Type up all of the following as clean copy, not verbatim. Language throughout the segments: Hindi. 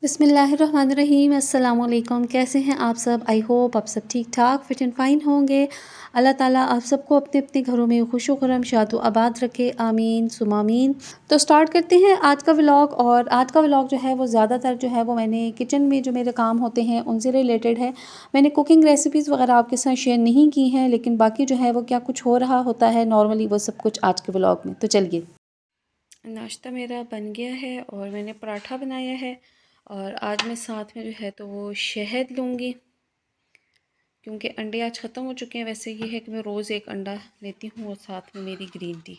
बिस्मिल्लाहिर्रहमानिर्रहीम। अस्सलाम वालेकुम। कैसे हैं आप सब? आई होप आप सब ठीक ठाक फिट एंड फाइन होंगे। अल्लाह ताला आप सबको अपने अपने घरों में खुशो खुरम शादो आबाद रखे, आमीन सुम आमीन। तो स्टार्ट करते हैं आज का व्लॉग। और आज का व्लॉग जो है वो ज़्यादातर जो है वो मैंने किचन में जो मेरे काम होते हैं उनसे रिलेटेड है। मैंने कुकिंग रेसिपीज़ वगैरह आपके साथ शेयर नहीं की हैं, लेकिन बाकी जो है वो क्या कुछ हो रहा होता है नॉर्मली, वो सब कुछ आज के व्लॉग में। तो चलिए, नाश्ता मेरा बन गया है और मैंने पराठा बनाया है। और आज मैं साथ में जो है तो वो शहद लूँगी, क्योंकि अंडे आज ख़त्म हो चुके हैं। वैसे ये है कि मैं रोज़ एक अंडा लेती हूँ और साथ में मेरी ग्रीन टी।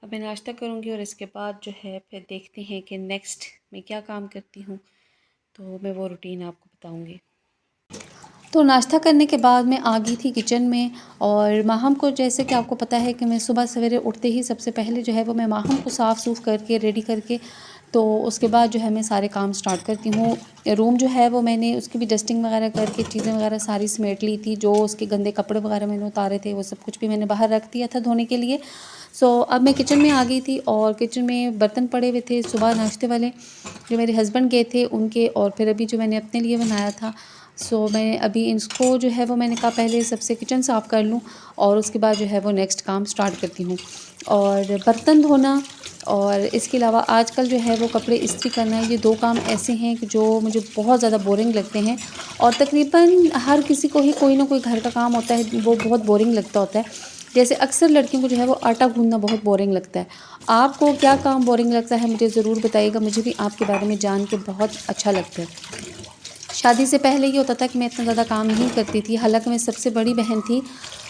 अब मैं नाश्ता करूँगी और इसके बाद जो है फिर देखते हैं कि नेक्स्ट मैं क्या काम करती हूँ, तो मैं वो रूटीन आपको बताऊँगी। तो नाश्ता करने के बाद मैं आ गई थी किचन में। और माहम को, जैसे कि आपको पता है कि मैं सुबह सवेरे उठते ही सबसे पहले जो है वो मैं माहम को साफ़ सूफ़ करके रेडी करके, तो उसके बाद जो है मैं सारे काम स्टार्ट करती हूँ। रूम जो है वो मैंने उसकी भी डस्टिंग वगैरह करके चीज़ें वगैरह सारी समेट ली थी। जो उसके गंदे कपड़े वगैरह मैंने उतारे थे वो सब कुछ भी मैंने बाहर रख दिया था धोने के लिए। अब मैं किचन में आ गई थी और किचन में बर्तन पड़े हुए थे सुबह नाश्ते वाले जो मेरे हस्बैंड गए थे उनके, और फिर अभी जो मैंने अपने लिए बनाया था। मैं अभी इसको जो है वो मैंने कहा पहले सबसे किचन साफ़ कर लूँ और उसके बाद जो है वो नेक्स्ट काम स्टार्ट करती हूँ। और बर्तन धोना और इसके अलावा आजकल जो है वो कपड़े इस्त्री करना, ये दो काम ऐसे हैं कि जो मुझे बहुत ज़्यादा बोरिंग लगते हैं। और तकरीबन हर किसी को ही कोई ना कोई घर का काम होता है वो बहुत बोरिंग लगता होता है। जैसे अक्सर लड़कियों को जो है वो आटा गूँथना बहुत बोरिंग लगता है। आपको क्या काम बोरिंग लगता है मुझे ज़रूर बताइएगा, मुझे भी आपके बारे में जान के बहुत अच्छा लगता है। शादी से पहले ये होता था कि मैं इतना ज़्यादा काम नहीं करती थी, हालांकि मैं सबसे बड़ी बहन थी,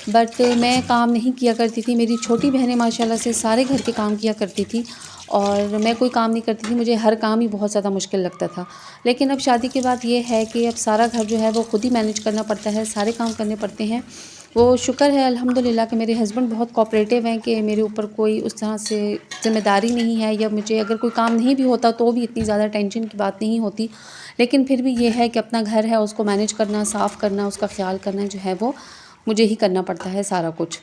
बट मैं काम नहीं किया करती थी। मेरी छोटी बहनें माशाल्लाह से सारे घर के काम किया करती थी और मैं कोई काम नहीं करती थी। मुझे हर काम ही बहुत ज़्यादा मुश्किल लगता था। लेकिन अब शादी के बाद ये है कि अब सारा घर जो है वो खुद ही मैनेज करना पड़ता है, सारे काम करने पड़ते हैं। वो शुक्र है अल्हम्दुलिल्लाह कि मेरे हस्बैंड बहुत कोऑपरेटिव हैं कि मेरे ऊपर कोई उस तरह से ज़िम्मेदारी नहीं है, या मुझे अगर कोई काम नहीं भी होता तो भी इतनी ज़्यादा टेंशन की बात नहीं होती। लेकिन फिर भी ये है कि अपना घर है उसको मैनेज करना, साफ़ करना, उसका ख़्याल करना जो है वो मुझे ही करना पड़ता है सारा कुछ।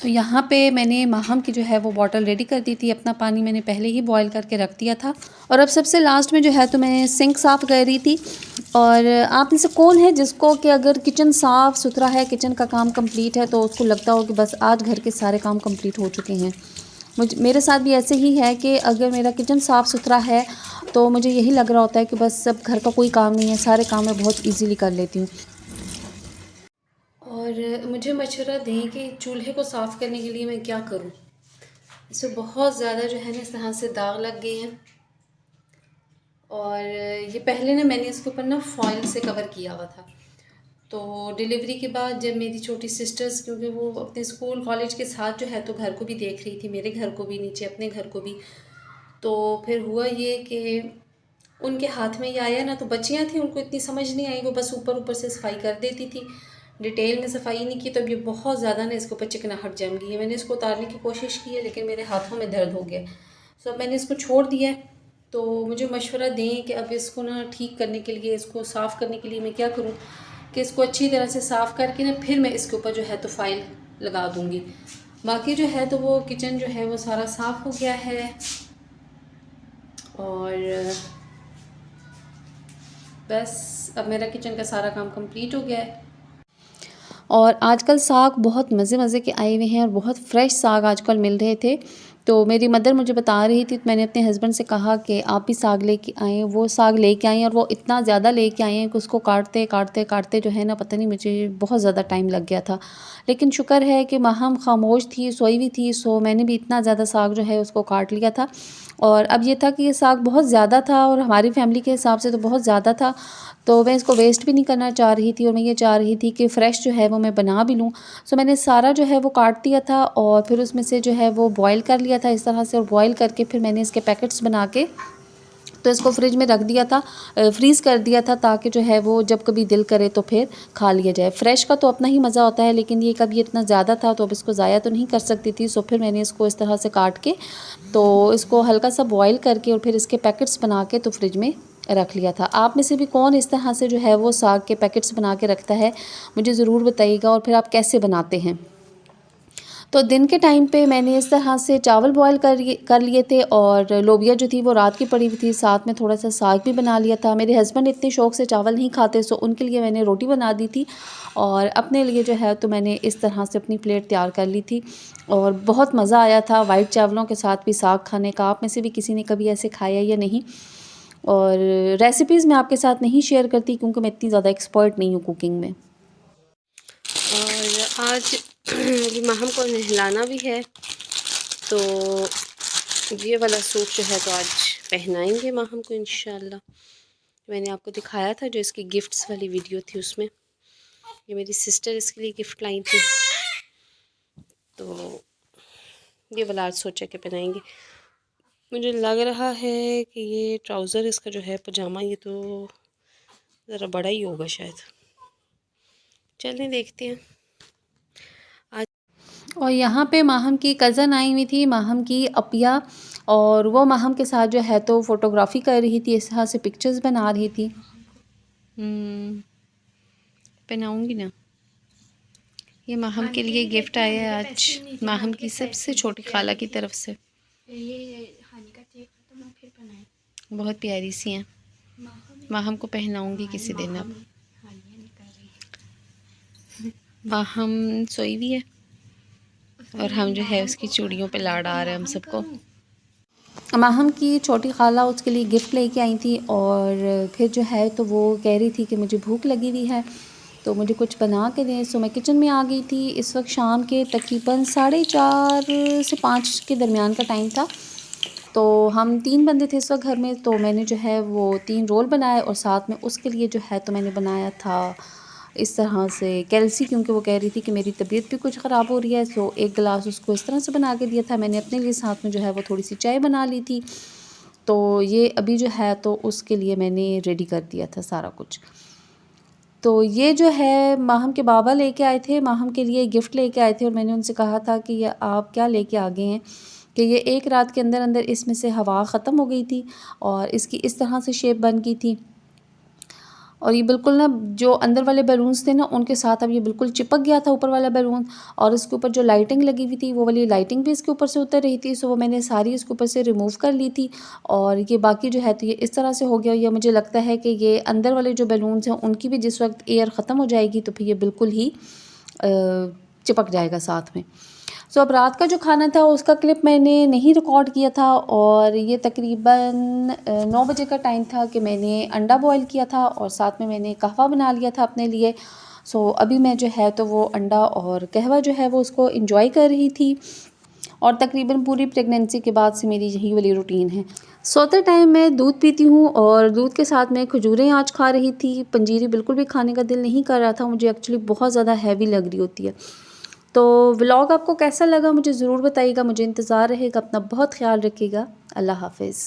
यहाँ पे मैंने माहम की जो है वो बॉटल रेडी कर दी थी। अपना पानी मैंने पहले ही बॉयल करके रख दिया था। और अब सबसे लास्ट में जो है तो मैं सिंक साफ़ कर रही थी। और आप में से कौन है जिसको कि अगर किचन साफ़ सुथरा है, किचन का काम कंप्लीट है, तो उसको लगता हो कि बस आज घर के सारे काम कंप्लीट हो चुके हैं। मेरे साथ भी ऐसे ही है कि अगर मेरा किचन साफ़ सुथरा है तो मुझे यही लग रहा होता है कि बस अब घर का कोई काम नहीं है, सारे काम मैं बहुत ईज़िली कर लेती हूँ। और मुझे मशवरा दें कि चूल्हे को साफ़ करने के लिए मैं क्या करूँ। इसमें बहुत ज़्यादा जो है ना इस तरह से दाग लग गए हैं। और ये पहले ना मैंने इसके ऊपर ना फॉइल से कवर किया हुआ था। तो डिलीवरी के बाद जब मेरी छोटी सिस्टर्स, क्योंकि वो अपने स्कूल कॉलेज के साथ जो है तो घर को भी देख रही थी, मेरे घर को भी, नीचे अपने घर को भी, तो फिर हुआ ये कि उनके हाथ में ये आया ना, तो बच्चियाँ थी उनको इतनी समझ नहीं आई, वो बस ऊपर ऊपर से सफाई कर देती थी, डिटेल में सफाई नहीं की। तो अब ये बहुत ज़्यादा ना इसके ऊपर चिकनाहट जम गई है। मैंने इसको उतारने की कोशिश की है लेकिन मेरे हाथों में दर्द हो गया। अब मैंने इसको छोड़ दिया है। तो मुझे मशवरा दें कि अब इसको ना ठीक करने के लिए, इसको साफ़ करने के लिए मैं क्या करूँ कि इसको अच्छी तरह से साफ़ करके ना फिर मैं इसके ऊपर जो है तो फाइल लगा दूँगी। बाकी जो है तो वो किचन जो है वो सारा साफ़ हो गया है। और बस अब मेरा किचन का सारा काम कंप्लीट हो गया है। और आजकल साग बहुत मज़े मज़े के आए हुए हैं और बहुत फ्रेश साग आजकल मिल रहे थे। तो मेरी मदर मुझे बता रही थी, तो मैंने अपने हस्बैंड से कहा कि आप भी साग लेके आएँ। वो साग लेके आए और वो इतना ज़्यादा लेके आए हैं कि उसको काटते काटते काटते जो है ना, पता नहीं मुझे बहुत ज़्यादा टाइम लग गया था। लेकिन शुक्र है कि माहम खामोश थी, सोई हुई थी, मैंने भी इतना ज़्यादा साग जो है उसको काट लिया था। और अब ये था कि ये साग बहुत ज़्यादा था और हमारी फैमिली के हिसाब से तो बहुत ज़्यादा था। तो मैं इसको वेस्ट भी नहीं करना चाह रही थी और मैं ये चाह रही थी कि फ़्रेश जो है वो मैं बना भी लूँ। मैंने सारा जो है वो काट दिया था और फिर उसमें से जो है वो बॉयल कर लिया था इस तरह से, और बॉयल करके फिर मैंने इसके पैकेट्स बना के तो इसको फ्रिज में रख दिया था, फ्रीज़ कर दिया था, ताकि जो है वो जब कभी दिल करे तो फिर खा लिया जाए। फ्रेश का तो अपना ही मज़ा होता है, लेकिन ये कभी इतना ज़्यादा था तो अब इसको ज़ाया तो नहीं कर सकती थी। फिर मैंने इसको इस तरह से काट के तो इसको हल्का सा बॉयल करके और फिर इसके पैकेट्स बना के तो फ्रिज में रख लिया था। आप में से भी कौन इस तरह से जो है वो साग के पैकेट्स बना के रखता है, मुझे ज़रूर बताइएगा। और फिर आप कैसे बनाते हैं। तो दिन के टाइम पे मैंने इस तरह से चावल बॉयल कर लिए थे और लोबिया जो थी वो रात की पड़ी हुई थी, साथ में थोड़ा सा साग भी बना लिया था। मेरे हस्बैंड इतने शौक़ से चावल नहीं खाते, सो उनके लिए मैंने रोटी बना दी थी और अपने लिए जो है तो मैंने इस तरह से अपनी प्लेट तैयार कर ली थी और बहुत मज़ा आया था वाइट चावलों के साथ भी साग खाने का। आप में से भी किसी ने कभी ऐसे खाया या नहीं? और रेसिपीज़ मैं आपके साथ नहीं शेयर करती क्योंकि मैं इतनी ज़्यादा एक्सपर्ट नहीं हूँ कुकिंग में। और आज माहम को नहलाना भी है, तो ये वाला सूट जो है तो आज पहनाएंगे माहम को इंशाल्लाह। मैंने आपको दिखाया था जो इसकी गिफ्ट्स वाली वीडियो थी, उसमें ये मेरी सिस्टर इसके लिए गिफ्ट लाई थी, तो ये वाला आज सोचा कि पहनाएंगे। मुझे लग रहा है कि ये ट्राउज़र इसका जो है पजामा, ये तो ज़रा बड़ा ही होगा शायद। चलें देखते हैं। और यहाँ पे माहम की कज़न आई हुई थी, माहम की अपिया, और वो माहम के साथ जो है तो फ़ोटोग्राफ़ी कर रही थी, इस तरह से पिक्चर्स बना रही थी। पहनाऊँगी ना। ये माहम के लिए गिफ्ट आया है आज, माहम की सबसे छोटी खाला की तरफ से। बहुत प्यारी सी हैं। माहम को पहनाऊँगी किसी दिन। अब माहम सोई भी है और हम जो है उसकी चूड़ियों पे लाड़ आ रहे हैं हम सबको। माहम की छोटी खाला उसके लिए गिफ्ट लेके आई थी और फिर जो है तो वो कह रही थी कि मुझे भूख लगी हुई है तो मुझे कुछ बना के दें। सो मैं किचन में आ गई थी। इस वक्त शाम के तकरीबन 4:30 से 5 के दरमियान का टाइम था। तो हम 3 बंदे थे इस वक्त घर में, तो मैंने जो है वो 3 रोल बनाए और साथ में उसके लिए जो है तो मैंने बनाया था इस तरह से कैल्सी, क्योंकि वो कह रही थी कि मेरी तबीयत भी कुछ ख़राब हो रही है। सो एक गिलास उसको इस तरह से बना के दिया था मैंने अपने लिए। साथ में जो है वो थोड़ी सी चाय बना ली थी। तो ये अभी जो है तो उसके लिए मैंने रेडी कर दिया था सारा कुछ। तो ये जो है माहम के बाबा लेके आए थे, माहम के लिए गिफ्ट लेके आए थे और मैंने उनसे कहा था कि ये आप क्या लेके आ गए हैं, कि ये एक रात के अंदर अंदर इसमें से हवा ख़त्म हो गई थी और इसकी इस तरह से शेप बन गई थी और ये बिल्कुल ना जो अंदर वाले बैलून्स थे ना उनके साथ अब ये बिल्कुल चिपक गया था ऊपर वाला बैलून, और इसके ऊपर जो लाइटिंग लगी हुई थी वो वाली लाइटिंग भी इसके ऊपर से उतर रही थी। सो वो मैंने सारी इसके ऊपर से रिमूव कर ली थी और ये बाकी जो है तो ये इस तरह से हो गया। या मुझे लगता है कि ये अंदर वाले जो बैलून्स हैं उनकी भी जिस वक्त एयर ख़त्म हो जाएगी तो फिर ये बिल्कुल ही चिपक जाएगा साथ में। सो अब रात का जो खाना था उसका क्लिप मैंने नहीं रिकॉर्ड किया था और ये तकरीबन 9 बजे का टाइम था कि मैंने अंडा बॉयल किया था और साथ में मैंने कहवा बना लिया था अपने लिए। सो अभी मैं जो है तो वो अंडा और कहवा जो है वो उसको इंजॉय कर रही थी और तकरीबन पूरी प्रेगनेंसी के बाद से मेरी यही वाली रूटीन है। सोते टाइम मैं दूध पीती हूँ और दूध के साथ मैं खजूरें आज खा रही थी। पंजीरी बिल्कुल भी खाने का दिल नहीं कर रहा था, मुझे एक्चुअली बहुत ज़्यादा हैवी लग रही होती है। तो व्लॉग आपको कैसा लगा मुझे ज़रूर बताइएगा, मुझे इंतज़ार रहेगा। अपना बहुत ख्याल रखिएगा। अल्लाह हाफ़िज़।